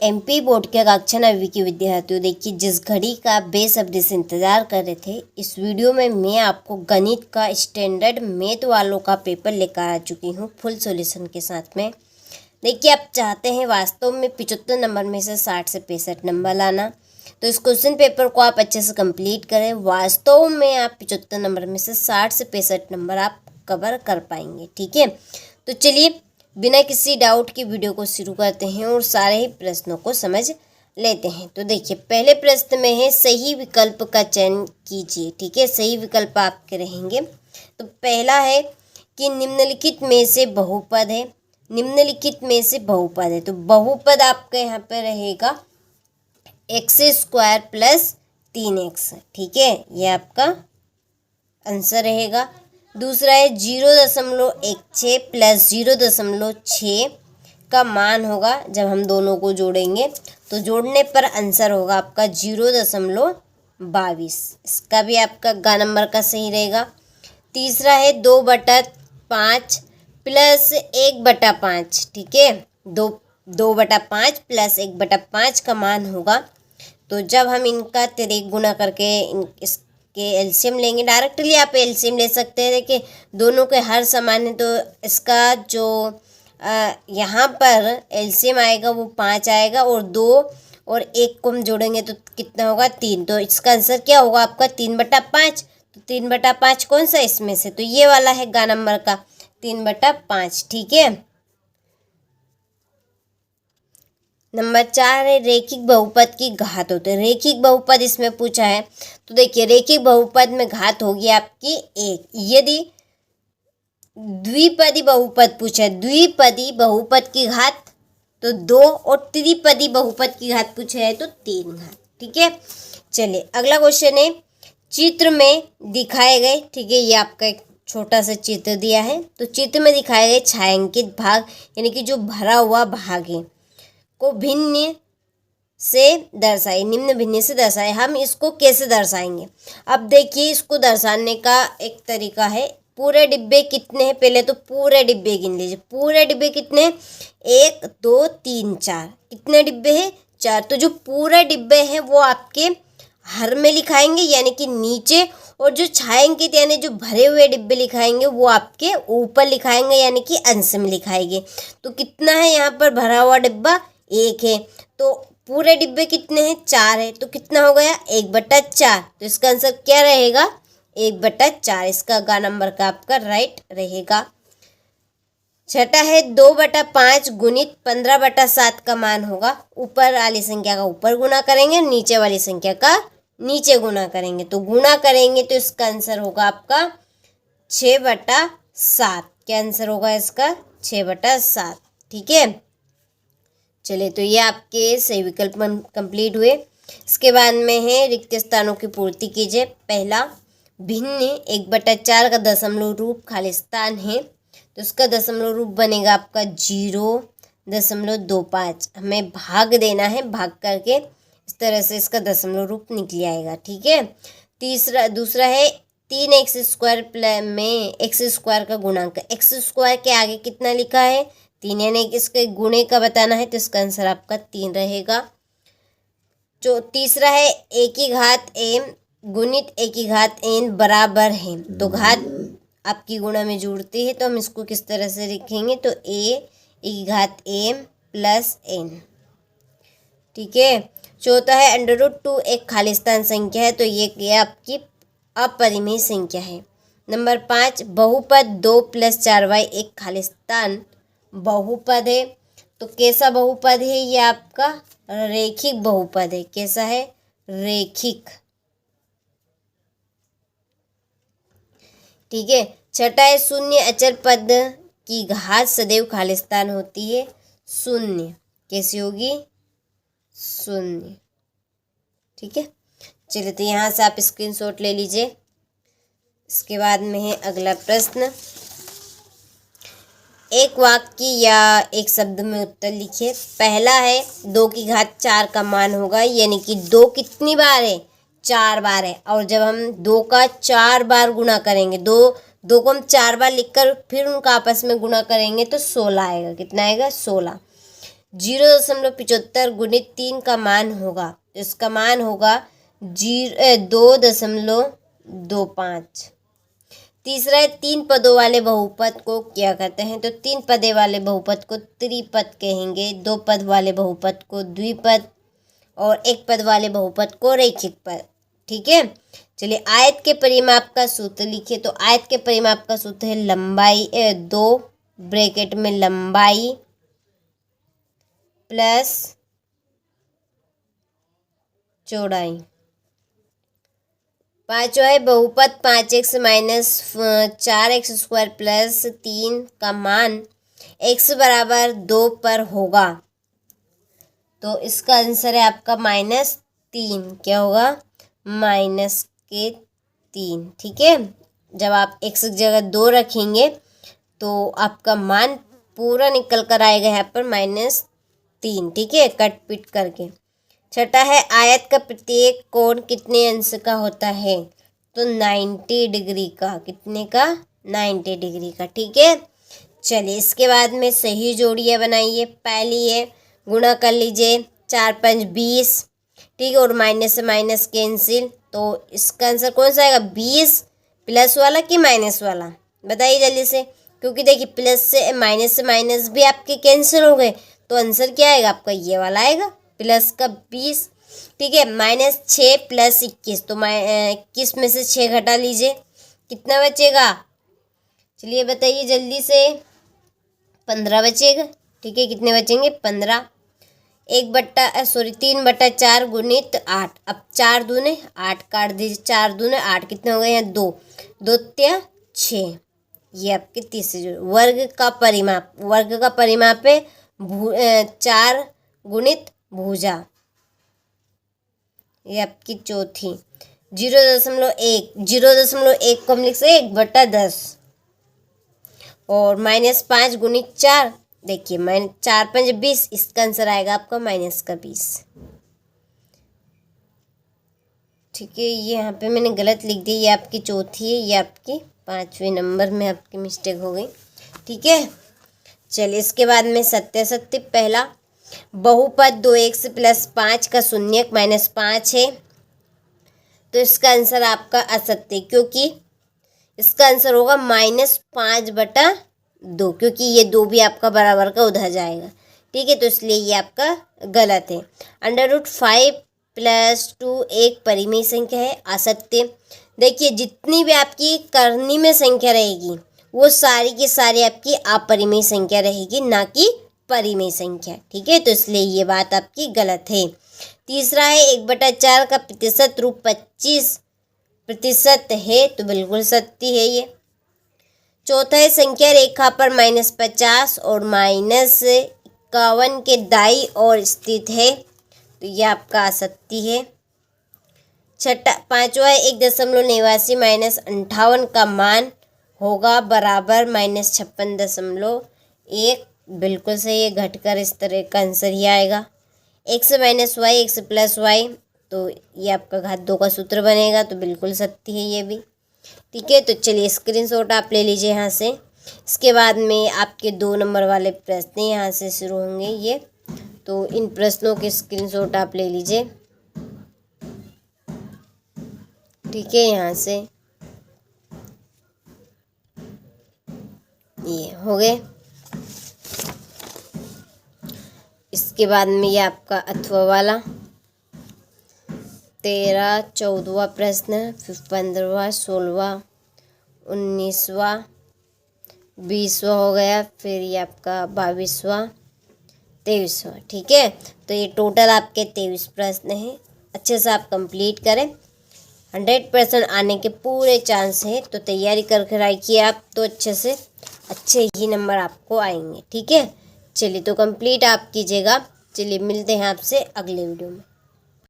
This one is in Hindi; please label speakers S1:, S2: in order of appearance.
S1: एमपी बोर्ड के कक्षा 9वीं के विद्यार्थियों, देखिए जिस घड़ी का आप बेसब्री से इंतज़ार कर रहे थे, इस वीडियो में मैं आपको गणित का स्टैंडर्ड मैथ वालों का पेपर लेकर आ चुकी हूँ फुल सॉल्यूशन के साथ में। देखिए आप चाहते हैं वास्तव में 75 नंबर में से 60 से 65 नंबर लाना, तो इस क्वेश्चन पेपर को आप अच्छे से कंप्लीट करें। वास्तव में आप 75 नंबर में से 60 से 65 नंबर आप कवर कर पाएंगे। ठीक है, तो चलिए बिना किसी डाउट के वीडियो को शुरू करते हैं और सारे ही प्रश्नों को समझ लेते हैं। तो देखिए पहले प्रश्न में है सही विकल्प का चयन कीजिए। ठीक है, सही विकल्प आपके रहेंगे। तो पहला है कि निम्नलिखित में से बहुपद है। निम्नलिखित में से बहुपद है, तो बहुपद आपका यहाँ पे रहेगा x² प्लस 3x। ठीक है, ये आपका आंसर रहेगा। दूसरा है 0.16 प्लस 0.6 का मान होगा जब हम दोनों को जोड़ेंगे, तो जोड़ने पर आंसर होगा आपका 0.22। इसका भी आपका ग नंबर का सही रहेगा। तीसरा है 2/5 प्लस 1/5। ठीक है, 2/5 प्लस 1/5 का मान होगा, तो जब हम इनका तिरेक गुना करके इसके एलसीएम लेंगे, डायरेक्टली आप एलसीएम ले सकते हैं। देखिए दोनों के हर समान है, तो इसका जो यहाँ पर एलसीएम आएगा वो 5 आएगा, और 2 और 1 को हम जोड़ेंगे तो कितना होगा 3। तो इसका आंसर क्या होगा आपका 3/5। तो 3/5 कौन सा इसमें से, तो ये वाला है ग नंबर का 3/5। ठीक है, नंबर 4 है रेखिक बहुपद की घात होते हैं। रेखिक बहुपद इसमें पूछा है, तो देखिए रेखिक बहुपद में घात होगी आपकी 1। यदि द्विपदी बहुपद पूछा है, द्विपदी बहुपद की घात तो 2, और त्रिपदी बहुपद की घात पूछा है तो 3 घात। ठीक है, चलिए अगला क्वेश्चन है चित्र में दिखाए गए। ठीक है, ये आपका एक छोटा सा चित्र दिया है, तो चित्र में दिखाए गए छायांकित भाग यानी कि जो भरा हुआ भाग है को भिन्न से दर्शाए, निम्न भिन्न से दर्शाए। हम इसको कैसे दर्शाएंगे? अब देखिए इसको दर्शाने का एक तरीका है। पूरे डिब्बे कितने हैं, पहले तो पूरे डिब्बे गिन लीजिए। पूरे डिब्बे कितने? 1 2 3 4। कितने डिब्बे हैं? 4। तो जो पूरे डिब्बे हैं वो आपके हर में लिखाएंगे यानी कि नीचे, और जो छायांकित यानी जो भरे हुए डिब्बे लिखाएंगे वो आपके ऊपर लिखाएंगे यानी कि अंश में लिखाएंगे। तो कितना है यहाँ पर भरा हुआ डिब्बा? 1 है। तो पूरे डिब्बे कितने हैं? 4 है। तो कितना हो गया? 1/4। तो इसका आंसर क्या रहेगा? 1/4। इसका ग नंबर का आपका राइट रहेगा। छठा है 2/5 गुणित 15/7 का मान होगा। ऊपर वाली संख्या का ऊपर गुना करेंगे, नीचे वाली संख्या का नीचे गुना करेंगे। तो गुना करेंगे तो इसका आंसर होगा आपका 6/7। क्या आंसर होगा इसका? 6/7। ठीक है, चलिए तो ये आपके सही विकल्प कंप्लीट हुए। इसके बाद में है रिक्त स्थानों की पूर्ति कीजिए। पहला भिन्न 1/4 का दशमलव रूप खाली स्थान है, तो इसका दशमलव रूप बनेगा आपका 0.25। हमें भाग देना है, भाग करके इस तरह से इसका दशमलव रूप निकल आएगा। ठीक है, दूसरा है 3x² में x² का गुणांक। x² के आगे कितना लिखा है? 3, यानी कि इसके गुणे का बताना है, तो इसका आंसर आपका 3 रहेगा। जो तीसरा है a⁴m गुणित a⁴n बराबर है, तो घात आपकी गुणा में जुड़ती है, तो हम इसको किस तरह से लिखेंगे? तो a⁴m प्लस n। ठीक है, चौथा है √2 एक खालिस्तान संख्या है, तो ये आपकी अपरिमेय संख्या है। नंबर 5 बहुपद 2 + 4y एक खालिस्तान बहुपद है, तो कैसा बहुपद है? ये आपका रेखिक बहुपद है। कैसा है? रेखिक। ठीक है, छठा है शून्य अचर पद की घात सदैव खालिस्तान होती है। शून्य कैसी होगी? शून्य। ठीक है, चलिए तो यहाँ से आप स्क्रीनशॉट ले लीजिए। इसके बाद में है अगला प्रश्न। एक वाक्य या एक शब्द में उत्तर लिखिए। पहला है 2 की घात 4 का मान होगा, यानी कि 2 कितनी बार है? 4 बार है। और जब हम 2 का 4 बार गुणा करेंगे, 2 को हम 4 बार लिखकर फिर उनका आपस में गुणा करेंगे तो 16 आएगा। कितना आएगा? 16। 0.75 गुणित 3 का मान होगा। इसका मान होगा 2.25। तीसरा है, 3 पदों वाले बहुपद को क्या कहते हैं? तो 3 पदे वाले बहुपद को त्रिपद कहेंगे, 2 पद वाले बहुपद को द्विपद और 1 पद वाले बहुपद को रैखिक पद। ठीक है, चलिए आयत के परिमाप का सूत्र लिखिए। तो आयत के परिमाप का सूत्र है लंबाई 2 ब्रैकेट में लंबाई प्लस चौड़ाई। पांचवा है बहुपद 5x minus 4x square plus 3 का मान x बराबर 2 पर होगा। तो इसका आंसर है आपका -3। क्या होगा? -3। ठीक है, जब आप x की जगह 2 रखेंगे तो आपका मान पूरा निकल कर आएगा यहाँ पर -3। ठीक है, कट पिट करके। छठा है, आयत का प्रत्येक कोण कितने अंश का होता है? तो 90 डिग्री का। कितने का? 90 डिग्री का। ठीक है, चलिए इसके बाद में सही जोड़ियाँ बनाइए। पहली है, गुणा कर लीजिए, 4 5 20। ठीक है, और माइनस से माइनस कैंसिल। तो इसका आंसर कौन सा आएगा? 20 प्लस वाला कि माइनस वाला? बताइए जल्दी से, क्योंकि देखिए प्लस से माइनस भी आपके कैंसिल हो गए, तो आंसर क्या आएगा आपका? ये वाला आएगा, प्लस का 20। ठीक है, -6 प्लस 21। तो 21 में से 6 घटा लीजिए, कितना बचेगा? चलिए बताइए जल्दी से। 15 बचेगा। ठीक है, कितने बचेंगे? 15। 3/4 गुणित 8। अब 4 दूने 8 काट दीजिए, 4 दूने 8, कितने हो गए हैं? 2 2 त्या 6। ये आपके तीसरी जोड़ी। वर्ग का परिमाप है 4 गुणित भुजा। ये आपकी चौथी। 0.1 को हम लिख सकते 1/10 और -5 गुणित 4। देखिए -4 5 20। इसका आंसर आएगा आपका -20। ठीक है, ये यहाँ पे मैंने गलत लिख दी, ये आपकी चौथी है, ये आपकी 5वें नंबर में आपकी मिस्टेक हो गई। ठीक है, चलिए इसके बाद में सत्य पहला, बहुपद 2x + 5 का शून्यक -5 है। तो इसका आंसर आपका असत्य, क्योंकि इसका आंसर होगा -5/2, क्योंकि ये 2 भी आपका बराबर का उधर जाएगा। ठीक है, तो इसलिए ये आपका गलत है। √5 + 2 एक परिमेय संख्या है, असत्य। देखिए जितनी भी आपकी करनी में संख्या रहेगी वो सारी की सारी आपकी अपरिमेय संख्या रहेगी, ना कि परिमेय संख्या। ठीक है, तो इसलिए ये बात आपकी गलत है। तीसरा है, 1/4 का प्रतिशत रूप 25% है, तो बिल्कुल सत्य है ये। चौथा है, संख्या रेखा पर -50 और -51 के दाईं ओर स्थित है, तो ये आपका असत्य है। पांचवा है, 1.89 - 58 का मान होगा बराबर -56.1। बिल्कुल सही है, घटकर इस तरह का आंसर ही आएगा। x - y x + y, तो ये आपका घात 2 का सूत्र बनेगा, तो बिल्कुल सत्य है ये भी। ठीक है, तो चलिए स्क्रीनशॉट आप ले लीजिए यहाँ से। इसके बाद में आपके 2 नंबर वाले प्रश्न यहाँ से शुरू होंगे ये, तो इन प्रश्नों के स्क्रीनशॉट आप ले लीजिए। ठीक है, यहाँ से ये हो गए। इसके बाद में ये आपका अथवा वाला 13 14वां प्रश्न, फिर 15वां 16वां 19वां 20वां हो गया, फिर ये आपका 22वां 23वां। ठीक है, तो ये टोटल आपके 23 प्रश्न हैं। अच्छे से आप कंप्लीट करें, 100% आने के पूरे चांस हैं, तो तैयारी करके रखिए आप, तो अच्छे ही नंबर आपको आएंगे। ठीक है, चलिए तो कंप्लीट आप कीजिएगा। चलिए मिलते हैं आपसे अगले वीडियो में।